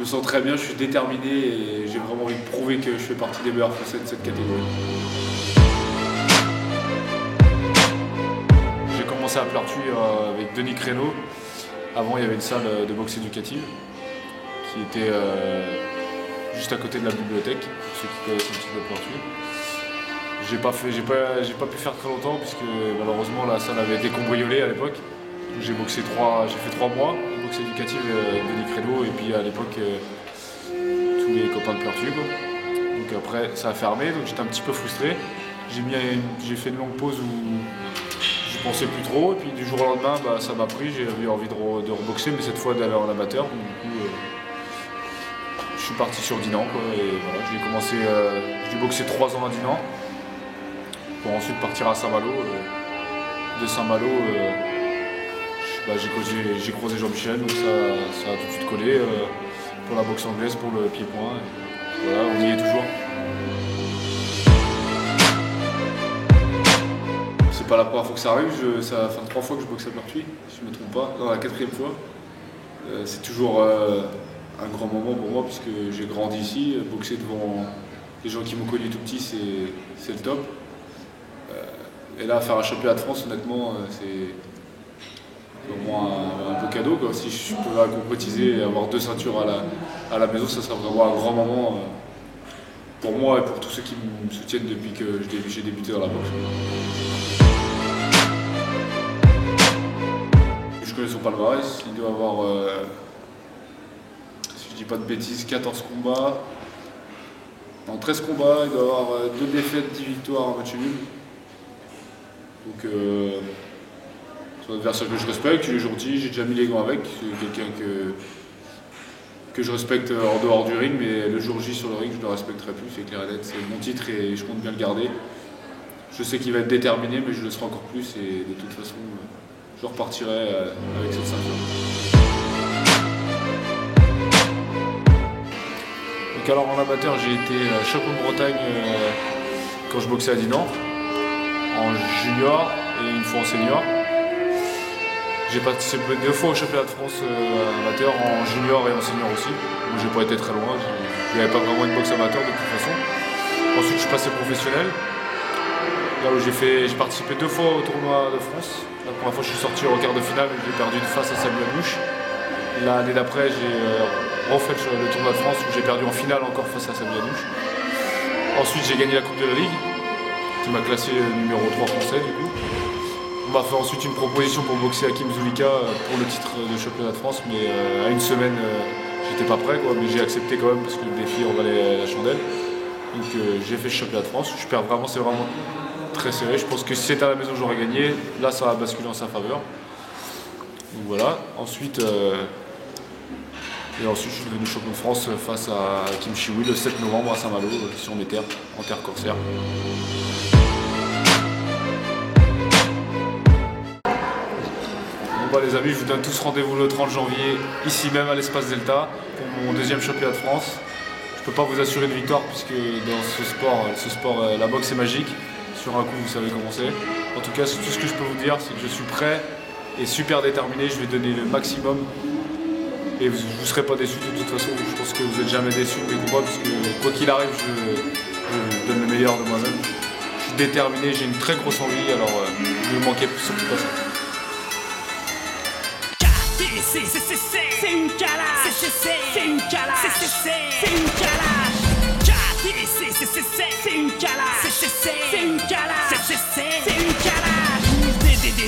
me sens très bien, je suis déterminé et j'ai vraiment envie de prouver que je fais partie des meilleurs Français de cette catégorie. J'ai commencé à Pleurtuis avec Denis Créneau. Avant, il y avait une salle de boxe éducative qui était juste à côté de la bibliothèque, ceux qui connaissent un petit peu Pleurtuis. J'ai pas pu faire très longtemps puisque malheureusement la salle avait été cambriolée à l'époque. J'ai fait 3 mois de boxe éducative avec Denis Créneau et puis à l'époque tous les copains de Pleurtuis. Donc après ça a fermé, donc j'étais un petit peu frustré. J'ai fait une longue pause où je pensais plus trop et puis du jour au lendemain ça m'a pris, j'ai eu envie de reboxer mais cette fois d'aller en amateur. Donc, du coup, je suis parti sur Dinan et voilà, j'ai boxé 3 ans à Dinan pour ensuite partir à Saint-Malo. De Saint-Malo, j'ai croisé Jean-Michel, donc ça a tout de suite collé pour la boxe anglaise, pour le pied-point. Voilà, on y est toujours. C'est pas la première fois que ça arrive, ça fait 3 fois que je boxe à Pleurtuis, si je ne me trompe pas, dans la 4e fois. C'est toujours un grand moment pour moi puisque j'ai grandi ici, boxer devant les gens qui m'ont connu tout petit, c'est le top. Et là, faire un championnat de France, honnêtement, c'est pour moi un beau cadeau. Si je pouvais concrétiser et avoir 2 ceintures à la maison, ça serait vraiment un grand moment pour moi et pour tous ceux qui me soutiennent depuis que j'ai débuté dans la boxe. Je connais son palmarès, il doit avoir, si je dis pas de bêtises, 14 combats. En 13 combats, il doit avoir 2 défaites, 10 victoires, un match nul. Donc c'est un adversaire que je respecte, il est gentil, j'ai déjà mis les gants avec, c'est quelqu'un que je respecte en dehors du ring, mais le jour J sur le ring je le respecterai plus, c'est clair et net, c'est mon titre et je compte bien le garder. Je sais qu'il va être déterminé mais je le serai encore plus et de toute façon je repartirai avec cette ceinture. Donc alors en amateur j'ai été champion de Bretagne quand je boxais à Dinan. En junior et une fois en senior. J'ai participé 2 fois au championnat de France amateur, en junior et en senior aussi. Donc j'ai pas été très loin, il n'y avait pas vraiment une boxe amateur de toute façon. Ensuite je suis passé professionnel, là où j'ai participé 2 fois au tournoi de France. La première fois je suis sorti au quart de finale, j'ai perdu face à Samuel Mouche. L'année d'après j'ai refait le tournoi de France où j'ai perdu en finale encore face à Samuel Mouche. Ensuite j'ai gagné la Coupe de la Ligue, qui m'a classé numéro 3 français du coup. On m'a fait ensuite une proposition pour boxer Hakim Zulika pour le titre de championnat de France, mais à une semaine j'étais pas prêt mais j'ai accepté quand même parce que le défi en valait la chandelle. Donc j'ai fait le championnat de France, c'est vraiment très serré, je pense que si c'était à la maison j'aurais gagné, là ça a basculé en sa faveur. Donc voilà, ensuite je suis devenu champion de France face à Kim Chiwi le 7 novembre à Saint-Malo, sur mes terres, en terre corsaire. Bon les amis, je vous donne tous rendez-vous le 30 janvier, ici même à l'Espace Delta, pour mon 2e championnat de France. Je ne peux pas vous assurer de victoire puisque dans ce sport, la boxe est magique. Sur un coup, vous savez comment c'est. En tout cas, tout ce que je peux vous dire, c'est que je suis prêt et super déterminé. Je vais donner le maximum. Et vous ne serez pas déçus de toute façon, je pense que vous n'êtes jamais déçus de mes combats parce que quoi qu'il arrive, je donne le meilleur de moi-même. Je suis déterminé, j'ai une très grosse envie, alors ne me manquez surtout pas ça. C'est une calage, c'est une calage, c'est une calage. C'est une calage, c'est une calage, c'est une calage.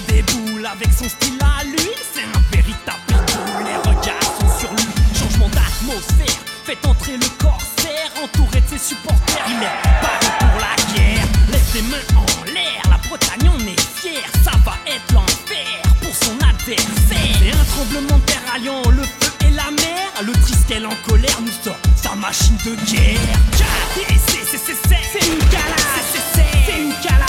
Des boules avec son style à lui, c'est un véritable pitbull. Les regards sont sur lui, changement d'atmosphère, fait entrer le corsaire, entouré de ses supporters. Il est paré pour la guerre, lève tes mains en l'air, la Bretagne en est fière, ça va être l'enfer pour son adversaire. C'est un tremblement de terre alliant le feu et la mer, le Triskel en colère nous sort sa machine de guerre. C'est une calage, c'est une calage.